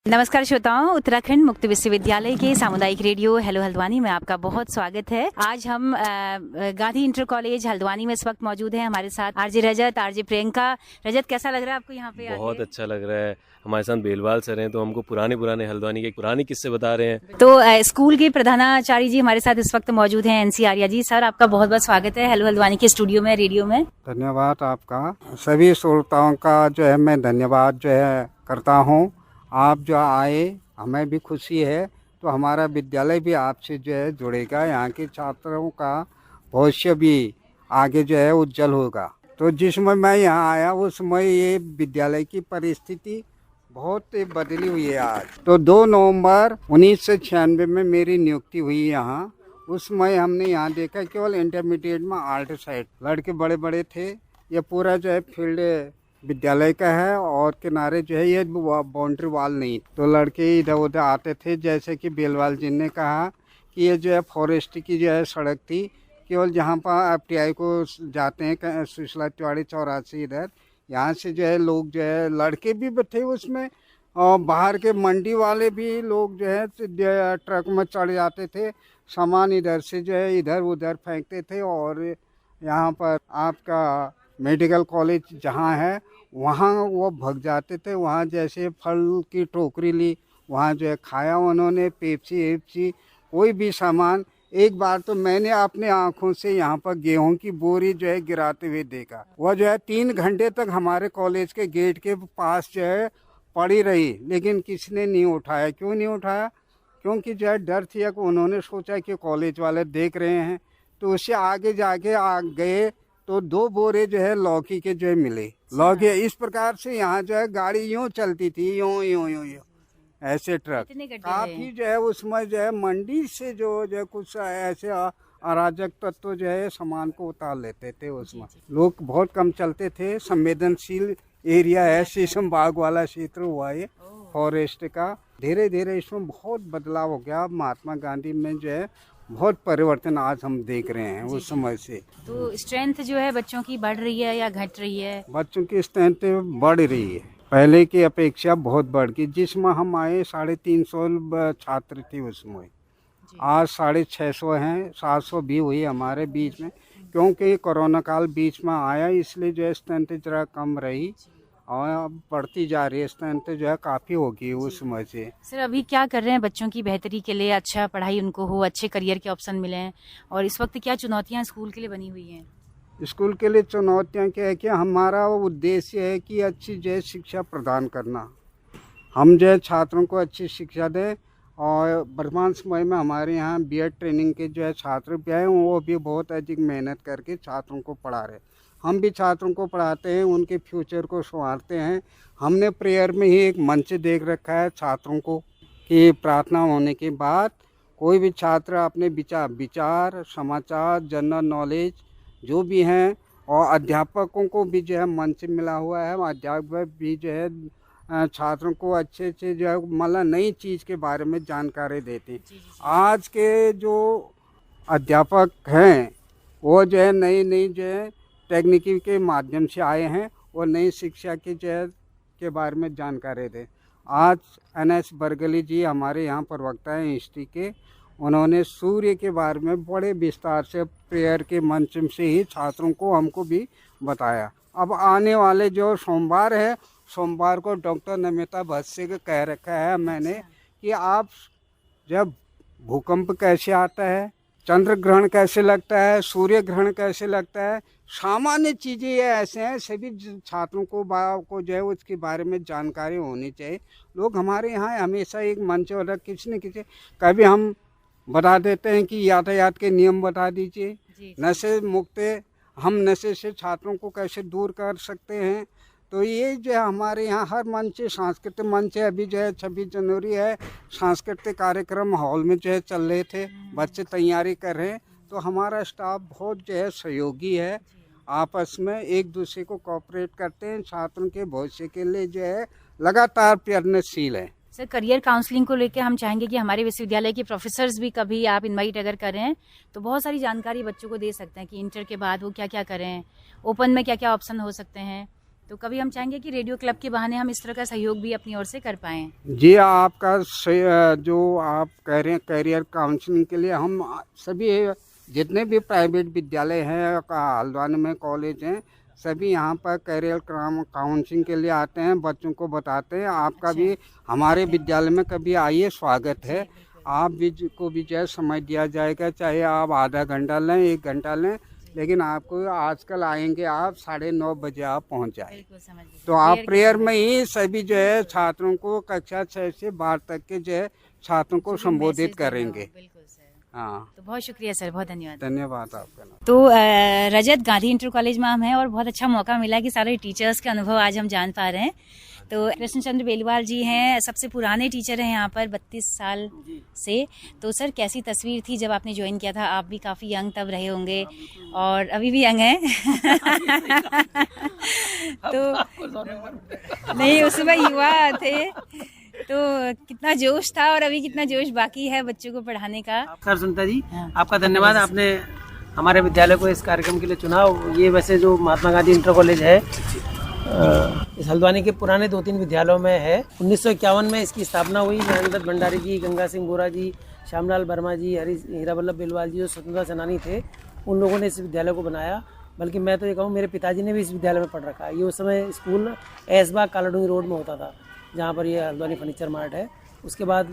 नमस्कार श्रोताओं, उत्तराखंड मुक्त विश्वविद्यालय के सामुदायिक रेडियो हेलो हल्द्वानी में आपका बहुत स्वागत है। आज हम गांधी इंटर कॉलेज हल्द्वानी में इस वक्त मौजूद हैं। हमारे साथ आरजे रजत, आरजे प्रियंका। रजत, कैसा लग रहा है आपको यहाँ पे आके? बहुत अच्छा लग रहा है। हमारे साथ बेलवाल सर हैं, तो हमको पुराने हल्द्वानी के पुराने किस्से बता रहे हैं। तो स्कूल के प्रधानाचार्य जी हमारे साथ इस वक्त मौजूद हैं, NC आर्या जी। सर, आपका बहुत बहुत स्वागत है हेलो हल्द्वानी के स्टूडियो में, रेडियो में। धन्यवाद आपका। सभी श्रोताओं का जो है मैं धन्यवाद जो है करता हूँ। आप जो आए, हमें भी खुशी है। तो हमारा विद्यालय भी आपसे जो है जुड़ेगा, यहाँ के छात्रों का भविष्य भी आगे जो है उज्जवल होगा। तो जिस समय मैं यहाँ आया उस समय ये विद्यालय की परिस्थिति बहुत बदली हुई है आज। तो 2 नवंबर 1996 में मेरी नियुक्ति हुई यहाँ। उस समय हमने यहाँ देखा केवल इंटरमीडिएट में आर्ट साइड लड़के बड़े बड़े थे। ये पूरा जो है फील्ड विद्यालय का है और किनारे जो है ये बाउंड्री वॉल नहीं, तो लड़के इधर उधर आते थे। जैसे कि बेलवाल जी ने कहा कि ये जो है फॉरेस्ट की जो है सड़क थी, केवल जहाँ पर FTI को जाते हैं सुशीला तिवारी चौरासी, इधर यहाँ से जो है लोग जो है लड़के भी थे उसमें, और बाहर के मंडी वाले भी लोग जो है ट्रक में चढ़ जाते थे, सामान इधर से जो है इधर उधर फेंकते थे। और यहाँ पर आपका मेडिकल कॉलेज जहाँ है वहाँ वो भग जाते थे। वहाँ जैसे फल की टोकरी ली, वहाँ जो है खाया उन्होंने, पेप्सी एप्सी कोई भी सामान। एक बार तो मैंने अपने आँखों से यहाँ पर गेहूं की बोरी जो है गिराते हुए देखा। वह जो है 3 घंटे तक हमारे कॉलेज के गेट के पास जो है पड़ी रही, लेकिन किसी ने नहीं उठाया। क्यों नहीं उठाया? क्योंकि जो है डर थी कि उन्होंने सोचा कि कॉलेज वाले देख रहे हैं। तो उससे आगे जाके गए तो 2 बोरे जो है लौकी के जो है मिले। लौकी इस प्रकार से यहाँ जो है गाड़ी यूँ चलती थी, यूँ यूँ यूँ यूँ ऐसे ट्रक काफ़ी जो है उसमें जो है मंडी से जो है कुछ ऐसे अराजक तत्व जो है सामान को उतार लेते थे। उसमें लोग बहुत कम चलते थे। संवेदनशील एरिया है, शीशम बाग वाला क्षेत्र हुआ है फॉरेस्ट का। धीरे धीरे इसमें बहुत बदलाव हो गया। महात्मा गांधी में जो है बहुत परिवर्तन आज हम देख रहे हैं उस समय से। तो स्ट्रेंथ जो है बच्चों की बढ़ रही है या घट रही है? बच्चों की स्ट्रेंथ बढ़ रही है, पहले की अपेक्षा बहुत बढ़ गई। जिसमें हम आए 350 छात्र थे उसमें, आज 650 हैं। 700 भी हुई हमारे बीच में, क्योंकि कोरोना काल बीच में आया, इसलिए जो है स्ट्रेंथ जरा कम रही और अब बढ़ती जा रही है। स्ट्रेंथ जो है काफ़ी होगी उस समय से। सर, अभी क्या कर रहे हैं बच्चों की बेहतरी के लिए? अच्छा पढ़ाई उनको हो, अच्छे करियर के ऑप्शन मिलें, और इस वक्त क्या चुनौतियां स्कूल के लिए बनी हुई हैं? स्कूल के लिए चुनौतियाँ क्या है कि हमारा उद्देश्य है कि अच्छी जो है शिक्षा प्रदान करना। हम जो है छात्रों को अच्छी शिक्षा दें। और वर्तमान समय में हमारे यहाँ B.Ed ट्रेनिंग के जो है छात्र भी आए, वो भी बहुत अधिक मेहनत करके छात्रों को पढ़ा रहे। हम भी छात्रों को पढ़ाते हैं, उनके फ्यूचर को संवारते हैं। हमने प्रेयर में ही एक मंच देख रखा है छात्रों को कि प्रार्थना होने के बाद कोई भी छात्र अपने विचार समाचार जनरल नॉलेज जो भी हैं, और अध्यापकों को भी जो है मंच मिला हुआ है। अध्यापक भी जो है छात्रों को अच्छे से जो है मतलब नई चीज़ के बारे में जानकारी देते हैं। आज के जो अध्यापक हैं वो जो है नई जो है टेक्निकी के माध्यम से आए हैं और नई शिक्षा की जो है के बारे में जानकारी दें। आज NS बरगली जी हमारे यहाँ प्रवक्ता हैं हिस्ट्री के, उन्होंने सूर्य के बारे में बड़े विस्तार से प्रेयर के मंच से ही छात्रों को हमको भी बताया। अब आने वाले जो सोमवार है, सोमवार को डॉक्टर नमिता भट्ट से कह रखा है मैंने कि आप जब भूकंप कैसे आता है, चंद्र ग्रहण कैसे लगता है, सूर्य ग्रहण कैसे लगता है, सामान्य चीज़ें ये ऐसे हैं, सभी छात्रों को जो है उसके बारे में जानकारी होनी चाहिए। लोग हमारे यहाँ हमेशा एक मंच और किसी न किसी कभी हम बता देते हैं कि यातायात के नियम बता दीजिए, नशे मुक्त हम नशे से छात्रों को कैसे दूर कर सकते हैं। तो ये जो है हमारे यहाँ हर मंच, सांस्कृतिक मंच है। अभी जो है 26 जनवरी है, सांस्कृतिक कार्यक्रम हॉल में जो है चल रहे थे, बच्चे तैयारी कर रहे हैं। तो हमारा स्टाफ बहुत जो है सहयोगी है, आपस में एक दूसरे को कोऑपरेट करते हैं। छात्रों के भविष्य के लिए जो है लगातार प्रयत्नशील है। सर, करियर काउंसलिंग को लेकर हम चाहेंगे कि हमारे विश्वविद्यालय के प्रोफेसर्स भी कभी आप इनवाइट अगर करें तो बहुत सारी जानकारी बच्चों को दे सकते हैं कि इंटर के बाद वो क्या क्या करें, ओपन में क्या क्या ऑप्शन हो सकते हैं, तो कभी हम चाहेंगे कि रेडियो क्लब के बहाने हम इस तरह का सहयोग भी अपनी ओर से कर पाएँ। जी, आपका जो आप कह रहे हैं करियर काउंसलिंग के लिए, हम सभी जितने भी प्राइवेट विद्यालय हैं हल्द्वानी में, कॉलेज हैं, सभी यहाँ पर करियर काउंसलिंग के लिए आते हैं, बच्चों को बताते हैं। आपका भी हमारे विद्यालय में कभी आइए, स्वागत है। आप भी को भी जो है समय दिया जाएगा, चाहे आप आधा घंटा लें, 1 घंटा लें, लेकिन आपको आजकल आएंगे आप 9:30 बजे आप पहुँच जाए। तो आप प्रेयर में ही सभी जो है छात्रों को कक्षा 6 से 12 तक के जो है छात्रों को संबोधित करेंगे। हाँ, तो बहुत शुक्रिया सर, बहुत धन्यवाद। धन्यवाद आपका। तो रजत गांधी इंटर कॉलेज में हम हैं और बहुत अच्छा मौका मिला कि सारे टीचर्स के अनुभव आज हम जान पा रहे हैं। तो कृष्णचंद्र बेलवाल जी हैं, सबसे पुराने टीचर हैं यहाँ पर 32 साल से। तो सर, कैसी तस्वीर थी जब आपने ज्वाइन किया था? आप भी काफ़ी यंग तब रहे होंगे और अभी भी यंग हैं। तो नहीं, उस समय युवा थे, तो कितना जोश था और अभी कितना जोश बाकी है बच्चों को पढ़ाने का। सर सुनीता जी, आपका धन्यवाद, आपने हमारे विद्यालय को इस कार्यक्रम के लिए चुना। ये वैसे जो महात्मा गांधी इंटर कॉलेज है इस हल्द्वानी के पुराने 2-3 विद्यालयों में है। 1951 में इसकी स्थापना हुई। नरेंद्र दत्त भंडारी जी, गंगा सिंह बोरा जी, श्यामलाल वर्मा जी, हीरा वल्लभ बेलवाल जी जो स्वतंत्रता सेनानी थे, उन लोगों ने इस विद्यालय को बनाया। बल्कि मैं तो ये कहूँ, मेरे पिताजी ने भी इस विद्यालय में पढ़ रखा है। ये उस समय स्कूल ऐसबाग कालाडूंगी रोड में होता था, जहाँ पर ये हल्द्वानी फर्नीचर मार्ट है। उसके बाद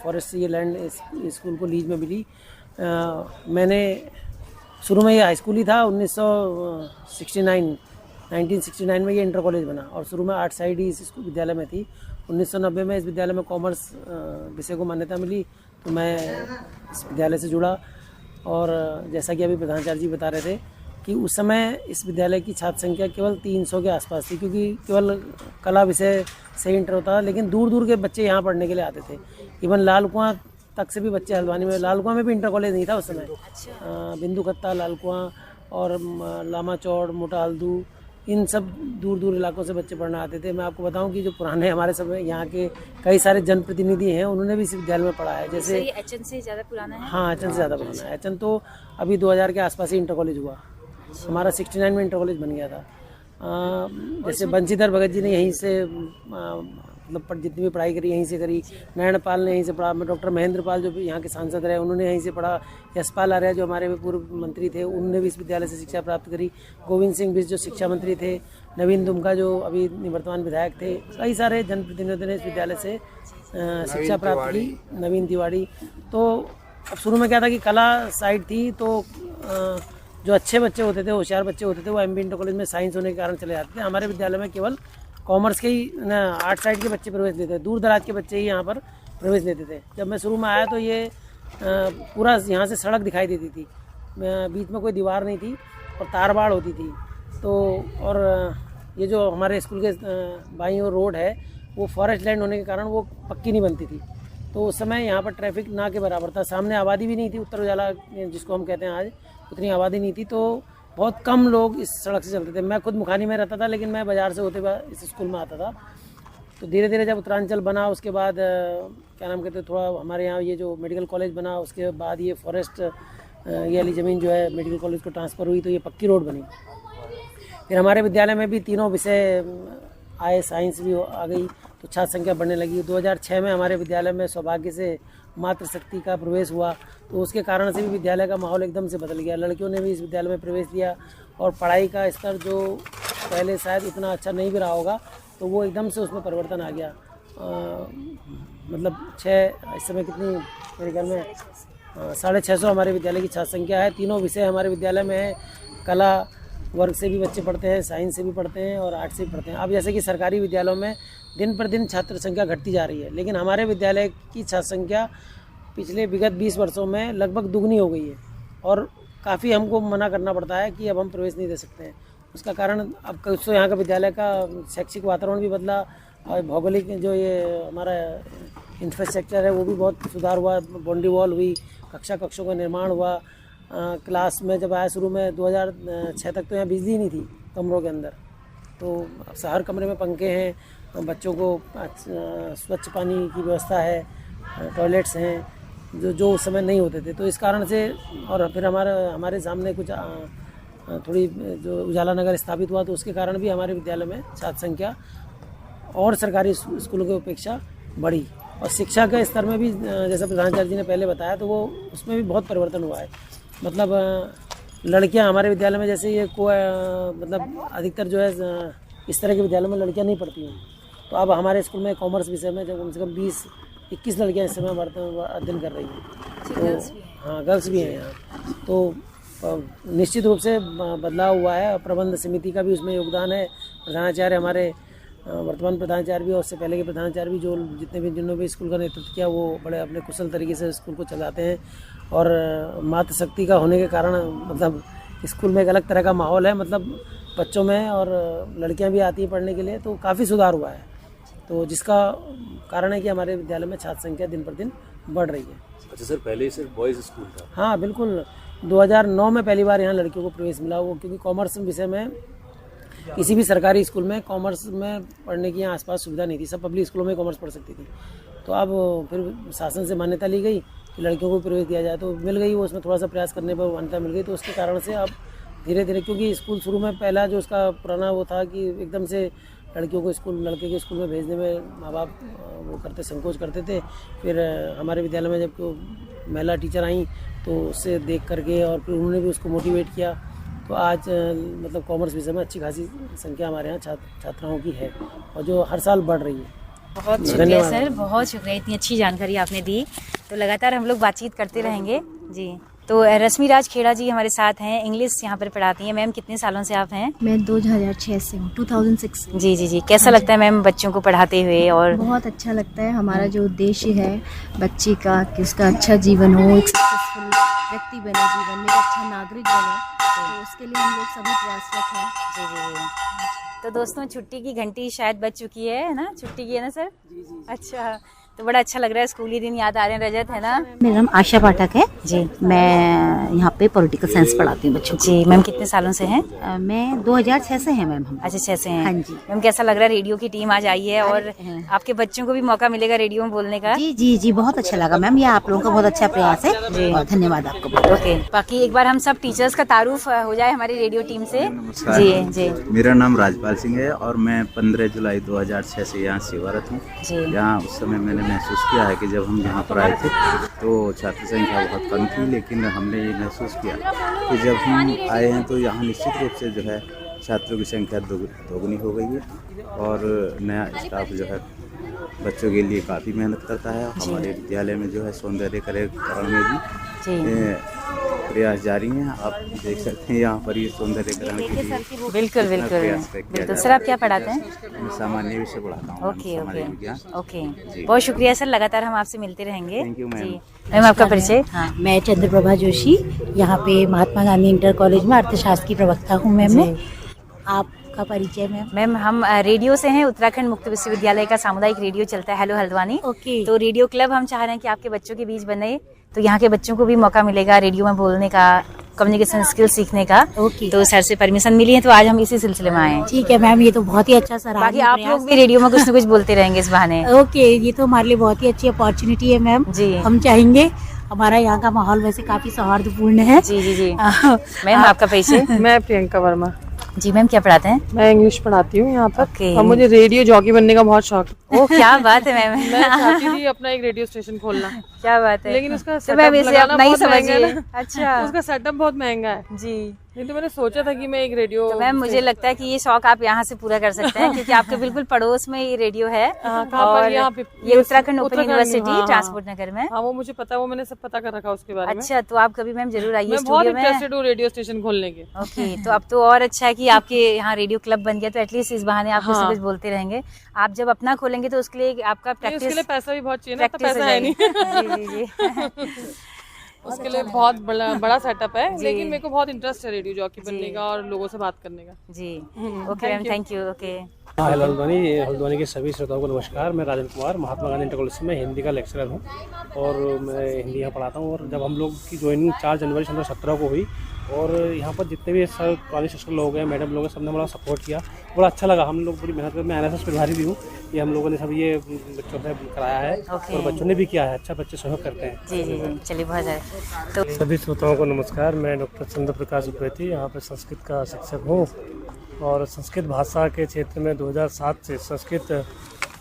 फॉरेस्ट से ये लैंड इस स्कूल को लीज में मिली। मैंने शुरू में ये हाई स्कूल ही था। 1969 में ये इंटर कॉलेज बना और शुरू में आर्ट साइड ही इस विद्यालय में थी। 1990 में इस विद्यालय में कॉमर्स विषय को मान्यता मिली, तो मैं इस विद्यालय से जुड़ा। और जैसा कि अभी प्रधानाचार्य जी बता रहे थे कि उस समय इस विद्यालय की छात्र संख्या केवल 300 के आसपास थी, क्योंकि केवल कला विषय से इंटर होता था। लेकिन दूर दूर के बच्चे यहाँ पढ़ने के लिए आते थे। इवन लाल कुआं तक से भी बच्चे हल्द्वानी में, लाल कुआं में भी इंटर कॉलेज नहीं था उस समय। बिंदु खत्ता, लाल कुआं और लामा चौड़, मोटा हल्दू, इन सब दूर दूर इलाकों से बच्चे पढ़ने आते थे। मैं आपको बताऊं कि जो पुराने हमारे समय यहाँ के कई सारे जनप्रतिनिधि हैं, उन्होंने भी इस विद्यालय में पढ़ा है। जैसे एचएन से ज़्यादा पुराना है? हाँ, एचएन से ज़्यादा पुराना है। एचएन तो अभी 2000 के आसपास ही इंटर कॉलेज हुआ। हमारा 69 में इंटर कॉलेज बन गया था। जैसे बंशीधर भगत जी ने यहीं से मतलब जितनी भी पढ़ाई करी यहीं से करी। नारायण पाल ने यहीं से पढ़ा। मैं डॉक्टर महेंद्र पाल जो यहाँ के सांसद रहे, उन्होंने यहीं से पढ़ा। यशपाल आर्य जो हमारे पूर्व मंत्री थे, उन्होंने भी इस विद्यालय से शिक्षा प्राप्त करी। गोविंद सिंह बिष्ट जो शिक्षा मंत्री थे, नवीन दुमका जो अभी निवर्तमान विधायक थे, कई सारे जनप्रतिनिधियों ने इस विद्यालय से शिक्षा प्राप्त की। नवीन तिवाड़ी। तो अब शुरू में क्या था कि कला साइड थी, तो जो अच्छे बच्चे होते थे, होशियार बच्चे होते थे, वो एमबी इंटर कॉलेज में साइंस होने के कारण चले जाते थे। हमारे विद्यालय में केवल कॉमर्स के ही आर्ट साइड के बच्चे प्रवेश लेते थे। दूर दराज के बच्चे ही यहाँ पर प्रवेश लेते थे। जब मैं शुरू में आया तो ये पूरा यहाँ से सड़क दिखाई देती थी, बीच में कोई दीवार नहीं थी और तारबाड़ होती थी। तो और ये जो हमारे स्कूल के बाईं ओर रोड है, वो फॉरेस्ट लैंड होने के कारण वो पक्की नहीं बनती थी। तो उस समय यहाँ पर ट्रैफिक ना के बराबर था। सामने आबादी भी नहीं थी, उत्तर उजाला जिसको हम कहते हैं आज, उतनी आबादी नहीं थी। तो बहुत कम लोग इस सड़क से चलते थे। मैं खुद मुखानी में रहता था, लेकिन मैं बाज़ार से होते हुए इस स्कूल में आता था। तो धीरे धीरे जब उत्तरांचल बना, उसके बाद क्या नाम कहते हैं, थोड़ा हमारे यहाँ ये जो मेडिकल कॉलेज बना, उसके बाद ये फॉरेस्ट ये वाली ज़मीन जो है मेडिकल कॉलेज को ट्रांसफ़र हुई, तो ये पक्की रोड बनी। फिर हमारे विद्यालय में भी तीनों विषय आए, साइंस भी आ गई, तो छात्र संख्या बढ़ने लगी। 2006 में हमारे विद्यालय में सौभाग्य से मातृशक्ति का प्रवेश हुआ, तो उसके कारण से भी विद्यालय का माहौल एकदम से बदल गया। लड़कियों ने भी इस विद्यालय में प्रवेश लिया और पढ़ाई का स्तर जो पहले शायद इतना अच्छा नहीं भी रहा होगा, तो वो एकदम से उसमें परिवर्तन आ गया। मतलब इस समय कितनी, मेरे ख्याल में 650 हमारे विद्यालय की छात्र संख्या है। तीनों विषय हमारे विद्यालय में है। कला वर्ग से भी बच्चे पढ़ते हैं, साइंस से भी पढ़ते हैं और आर्ट से भी पढ़ते हैं। अब जैसे कि सरकारी विद्यालयों में दिन पर दिन छात्र संख्या घटती जा रही है, लेकिन हमारे विद्यालय की छात्र संख्या पिछले विगत 20 वर्षों में लगभग दुगनी हो गई है। और काफ़ी हमको मना करना पड़ता है कि अब हम प्रवेश नहीं दे सकते हैं। उसका कारण अब कुछ तो यहाँ का विद्यालय का शैक्षिक वातावरण भी बदला और भौगोलिक जो ये हमारा इंफ्रास्ट्रक्चर है वो भी बहुत सुधार हुआ। बाउंड्री वॉल हुई, कक्षों का निर्माण हुआ। क्लास में जब आया शुरू में 2006 तक तो यहाँ बिजली नहीं थी कमरों के अंदर, तो अब हर कमरे में पंखे हैं, बच्चों को स्वच्छ पानी की व्यवस्था है, टॉयलेट्स हैं जो उस समय नहीं होते थे। तो इस कारण से, और फिर हमारे सामने कुछ थोड़ी जो उजाला नगर स्थापित हुआ तो उसके कारण भी हमारे विद्यालय में छात्र संख्या और सरकारी स्कूलों की अपेक्षा बढ़ी। और शिक्षा के स्तर में भी जैसा प्रधानाचार्य जी ने पहले बताया तो वो उसमें भी बहुत परिवर्तन हुआ है। मतलब लड़कियां हमारे विद्यालय में जैसे ये को मतलब अधिकतर जो है इस तरह के विद्यालय में लड़कियां नहीं पढ़ती हैं, तो अब हमारे स्कूल में कॉमर्स विषय में जब कम से कम 20-21 लड़कियां इस समय अध्ययन कर रही हैं। तो हाँ, गर्ल्स भी हैं यहाँ। तो निश्चित रूप से बदलाव हुआ है। प्रबंध समिति का भी उसमें योगदान है। प्रधानाचार्य हमारे वर्तमान प्रधानाचार्य भी और उससे पहले के प्रधानाचार्य भी जो जिन्होंने भी स्कूल का नेतृत्व किया वो बड़े अपने कुशल तरीके से स्कूल को चलाते हैं। और मातृशक्ति का होने के कारण मतलब स्कूल में एक अलग तरह का माहौल है, मतलब बच्चों में, और लड़कियां भी आती हैं पढ़ने के लिए, तो काफ़ी सुधार हुआ है। तो जिसका कारण है कि हमारे विद्यालय में छात्र संख्या दिन पर दिन बढ़ रही है। अच्छा सर, पहले सिर्फ बॉयज़ स्कूल था? हाँ बिल्कुल, 2009 में पहली बार यहाँ लड़कियों को प्रवेश मिला, वो क्योंकि कॉमर्स विषय में किसी भी सरकारी स्कूल में कॉमर्स में पढ़ने की यहाँ आसपास सुविधा नहीं थी। सब पब्लिक स्कूलों में कॉमर्स पढ़ सकती थी। तो अब फिर शासन से मान्यता ली गई कि लड़कियों को प्रवेश दिया जाए, तो मिल गई। वो उसमें थोड़ा सा प्रयास करने पर मान्यता मिल गई, तो उसके कारण से अब धीरे धीरे, क्योंकि स्कूल शुरू में पहला जो उसका पुराना वो था कि एकदम से लड़कियों को स्कूल, लड़के के स्कूल में भेजने में माँ बाप वो संकोच करते थे। फिर हमारे विद्यालय में जब महिला टीचर आई तो उससे देख करके और फिर उन्होंने भी उसको मोटिवेट किया। तो आज मतलब कॉमर्स विषय में अच्छी खासी संख्या हमारे यहाँ छात्राओं की है, और जो हर साल बढ़ रही है। बहुत शुक्रिया सर, बहुत शुक्रिया, इतनी अच्छी जानकारी आपने दी। तो लगातार हम लोग बातचीत करते रहेंगे जी। तो रश्मि राज खेड़ा जी हमारे साथ हैं, इंग्लिश यहाँ पर पढ़ाती हैं। मैम कितने सालों से आप हैं? मैं 2006 से हूँ, 2006। जी जी जी, कैसा लगता है मैम बच्चों को पढ़ाते हुए? और बहुत अच्छा लगता है। हमारा जो उद्देश्य है बच्चे का कि उसका अच्छा जीवन हो, एक सक्सेसफुल व्यक्ति बने, जीवन में एक अच्छा नागरिक बने, तो उसके लिए हम लोग सभी प्रयासरत हैं। जी जी जी। तो दोस्तों, छुट्टी की घंटी शायद बज चुकी है ना? छुट्टी की है ना सर? जी जी। अच्छा, तो बड़ा अच्छा लग रहा है, स्कूली दिन याद आ रहे हैं। रजत है ना? मेरा नाम आशा पाठक है जी। मैं यहाँ पे पॉलिटिकल साइंस पढ़ाती हूँ बच्चों को। जी। मैम कितने सालों से हैं? मैं 2006 से हैं मैम। हम अच्छा, 6 से हैं। हाँ जी। मैम कैसा लग रहा है, रेडियो की टीम आज आई है और आपके बच्चों को भी मौका मिलेगा रेडियो में बोलने का? जी जी जी, बहुत अच्छा लगा मैम, ये आप लोगों का बहुत अच्छा प्रयास है और धन्यवाद आपको। ओके, बाकी एक बार हम सब टीचर्स का तारुफ हो जाए हमारी रेडियो टीम से। जी जी। मेरा नाम राजपाल सिंह है और मैं 15 जुलाई 2006 से यहाँ सेवारत हूँ। यहाँ उस समय मैंने महसूस किया है कि जब हम यहाँ पर आए थे तो छात्र संख्या बहुत कम थी, लेकिन हमने ये महसूस किया कि जब हम आए हैं तो यहाँ निश्चित रूप से जो है छात्रों की संख्या दोगुनी हो गई है। और नया स्टाफ जो है बच्चों के लिए काफ़ी मेहनत करता है। हमारे विद्यालय में जो है सौंदर्यकरण में भी प्रयास जारी हैं। आप देख सकते हैं यहाँ पर ये सौंदर्यकरण के लिए बिल्कुल बिल्कुल बिल्कुल। सर आप क्या पढ़ाते हैं? मैं सामान्य विषय पढ़ाता हूँ। ओके ओके ओके, बहुत शुक्रिया सर, लगातार हम आपसे मिलते रहेंगे। Thank you ma'am. मैम आपका परिचय? हाँ, मैं चंद्रप्रभा जोशी, यहाँ पे महात्मा गांधी इंटर कॉलेज में अर्थशास्त्र की प्रवक्ता हूँ मैम। मैं आपका परिचय मैम? मैम हम रेडियो से हैं, उत्तराखंड मुक्त विश्वविद्यालय का सामुदायिक रेडियो चलता है हेलो हल्द्वानी। ओके। तो रेडियो क्लब हम चाह रहे हैं कि आपके बच्चों के बीच बने, तो यहाँ के बच्चों को भी मौका मिलेगा रेडियो में बोलने का, कम्युनिकेशन स्किल सीखने का। ओके। तो सर से परमिशन मिली है, तो आज हम इसी सिलसिले में आए हैं। ठीक है मैम, ये तो बहुत ही अच्छा सर। बाकी आप लोग भी रेडियो में कुछ न कुछ बोलते रहेंगे इस बहाने। ओके, ये तो हमारे लिए बहुत ही अच्छी अपॉर्चुनिटी है मैम जी। हम चाहेंगे, हमारा यहाँ का माहौल वैसे काफी सौहार्दपूर्ण है। जी जी जी। मैम आपका परिचय? मैं प्रियंका वर्मा। जी मैम, क्या पढ़ाते हैं? मैं इंग्लिश पढ़ाती हूँ यहाँ पर। ओके। और मुझे रेडियो जॉकी बनने का बहुत शौक है। ओह क्या बात है मैम। मैं चाहती थी अपना एक रेडियो स्टेशन खोलना, क्या बात है। लेकिन उसका तो मैम सेटअप इसे लगाना आप नहीं बहुत महंगा समझिए। है ना। अच्छा। उसका सेटअप बहुत महंगा है जी। नहीं, तो मैंने सोचा था कि मैं एक रेडियो। तो मैम मुझे लगता है कि ये शौक आप यहाँ से पूरा कर सकते हैं, क्योंकि आपके बिल्कुल पड़ोस में ये रेडियो है। कहाँ पर? और यहाँ पे ये उत्तराखंड ओपन यूनिवर्सिटी हाँ, ट्रांसपोर्ट नगर में। हाँ, वो मुझे पता है, वो मैंने सब पता कर रखा उसके बारे में। अच्छा, तो आप कभी मैम जरूर आइए मैं बहुत स्टूडियो में। इंटरेस्टेड हूँ रेडियो स्टेशन खोलने के। ओके, तो अब तो और अच्छा है कि आपके यहाँ रेडियो क्लब बन गया, तो एटलीस्ट इस बहाने आप कुछ न कुछ बोलते रहेंगे। आप जब अपना खोलेंगे तो उसके लिए आपका प्रैक्टिस, उसके लिए पैसा भी बहुत चाहिए ना, तो प्रैक्टिस पैसा है नहीं। जी जी जी। उसके लिए बहुत बड़ा सेटअप है, लेकिन मेरे को बहुत इंटरेस्ट है रेडियो जॉकी बनने का और लोगों से बात करने का। जी okay ma'am, thank you. Okay. हाँ, हेलो हल्द्वानी के सभी श्रोताओं को नमस्कार। मैं राजन कुमार, महात्मा गांधी इंटर कॉलेज में हिंदी का लेक्चरर हूँ और मैं हिंदी यहाँ पढ़ाता हूँ। और जब हम लोग की ज्वाइनिंग 4 जनवरी 2017 को हुई और यहाँ पर जितने भी सर पुराने शिक्षक लोग हैं, मैडम लोग हैं, सबने बड़ा सपोर्ट किया। बड़ा अच्छा लगा, हम लोग बड़ी मेहनत कर, मैं NSS प्रभारी भी हूँ, ये हम लोगों ने सब ये बच्चों से कराया है और बच्चों ने भी किया है, अच्छा बच्चे सहयोग करते हैं। जी जी जी, चलिए बहुत ज़्यादा। तो सभी श्रोताओं को नमस्कार, मैं डॉक्टर चंद्र प्रकाश उप्रेती यहाँ पर संस्कृत का शिक्षक हूँ और संस्कृत भाषा के क्षेत्र में 2007 से संस्कृत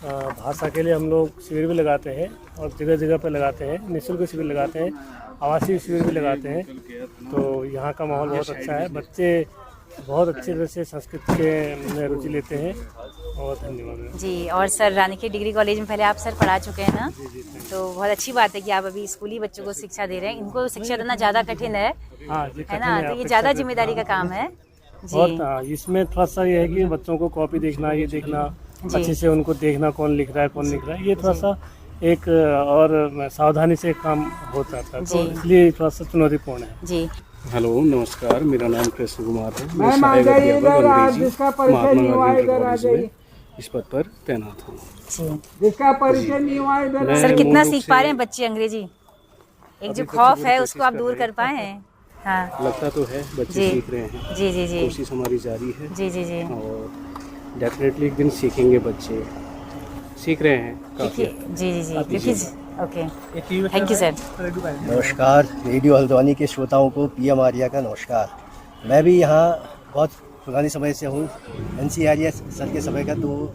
भाषा के लिए हम लोग शिविर भी लगाते हैं और जगह जगह पर लगाते हैं, निःशुल्क शिविर लगाते हैं, आवासीय शिविर भी लगाते हैं। तो यहाँ का माहौल बहुत अच्छा है, बच्चे बहुत अच्छे तरह से संस्कृत के रुचि लेते हैं और धन्यवाद जी। और सर रानीखेत डिग्री कॉलेज में पहले आप सर पढ़ा चुके हैं ना, तो बहुत अच्छी बात है कि आप अभी स्कूली बच्चों को शिक्षा दे रहे हैं। इनको शिक्षा देना ज़्यादा कठिन है ना, तो ये ज़्यादा जिम्मेदारी का काम है जी। और इसमें थोड़ा सा ये है कि बच्चों को कॉपी देखना, ये देखना अच्छे से, उनको देखना कौन लिख रहा है कौन लिख रहा है, ये थोड़ा सा एक और सावधानी से काम होता था, तो इसलिए थोड़ा सा चुनौतीपूर्ण है जी। हेलो नमस्कार, मेरा नाम कृष्ण कुमार है, मैं सहायक अध्यापक अंग्रेजी महात्मा गांधी इंटर कॉलेज में इस पद पर तैनात हूँ। सर कितना सीख पा रहे हैं बच्चे अंग्रेजी? एक जो खौफ है उसको आप दूर कर पाए हैं? हाँ लगता तो है बच्चे सीख रहे हैं, जी जी जी, कोशिश हमारी जारी है जी जी जी, और डेफिनेटली एक दिन सीखेंगे, बच्चे सीख रहे हैं काफी। जी जी जी, क्योंकि ओके, थैंक यू सर। नमस्कार, रेडियो हल्द्वानी के श्रोताओं को PM आर्या का नमस्कार। मैं भी यहाँ बहुत पुराने समय से हूँ, NC आर्या सर के समय का, तो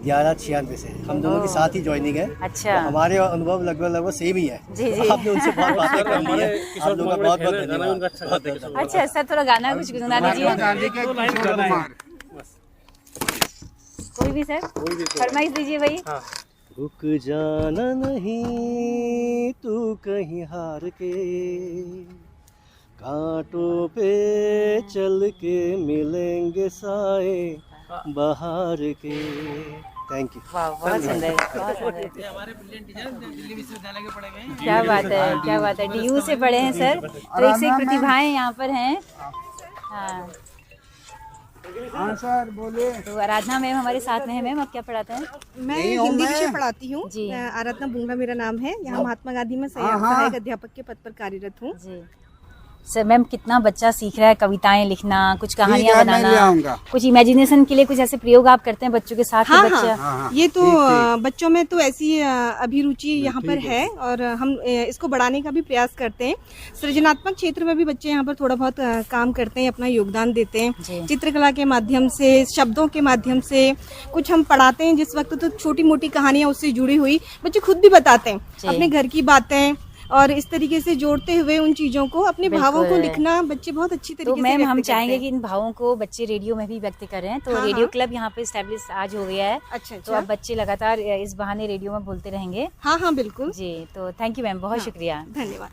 1196 से हम दोनों के साथ ही ज्वाइनिंग है। अच्छा, तो हमारे अनुभव लगभग सेम ही है जी जी। आपने उनसे बहुत बातें कर ली है, आप लोगों का बहुत बहुत धन्यवाद। अच्छा सर, थोड़ा गाना कुछ गुनगुना दीजिए कोई भी सर, फरमाइश दीजिए भाई। रुक जाना नहीं तू कहीं हार के, कांटों पे चल के मिलेंगे साए बाहर के। Thank you. वाह, बहुत सुंदर, बहुत सुंदर। हमारे ब्रिलियंट टीचर दिल्ली विश्वविद्यालय के पढ़े हुए हैं। क्या बात है, क्या बात है, DU से पढ़े हैं सर, तो एक से एक प्रतिभाएं यहाँ पर हैं। हाँ सर बोलिए। तो आराधना मैम हमारे साथ में है। मैम आप क्या पढ़ाते हैं? मैं हिंदी विषय पढ़ाती हूँ जी। आराधना बुंगला मेरा नाम है। यहाँ महात्मा गांधी में सहायक अध्यापक के पद पर कार्यरत हूँ जी। सर मैम कितना बच्चा सीख रहा है कविताएं लिखना, कुछ कहानियां बनाना, कुछ इमेजिनेशन के लिए कुछ ऐसे प्रयोग आप करते हैं बच्चों के साथ? हाँ, हाँ, ये तो बच्चों में तो ऐसी अभिरुचि यहाँ पर है और हम इसको बढ़ाने का भी प्रयास करते हैं। सृजनात्मक क्षेत्र में भी बच्चे यहाँ पर थोड़ा बहुत काम करते हैं, अपना योगदान देते हैं। चित्रकला के माध्यम से, शब्दों के माध्यम से कुछ हम पढ़ाते हैं। जिस वक्त तो छोटी मोटी कहानियां उससे जुड़ी हुई बच्चे खुद भी बताते हैं, अपने घर की बातें, और इस तरीके से जोड़ते हुए उन चीजों को, अपने भावों को लिखना बच्चे बहुत अच्छी तरीके तो से मैम हम चाहेंगे कि इन भावों को बच्चे रेडियो में भी व्यक्त करें। तो हाँ, रेडियो क्लब यहाँ पे एस्टेब्लिश आज हो गया है। अच्छा, तो अब बच्चे लगातार इस बहाने रेडियो में बोलते रहेंगे। हाँ हाँ बिल्कुल जी। तो थैंक यू मैम, बहुत शुक्रिया, धन्यवाद।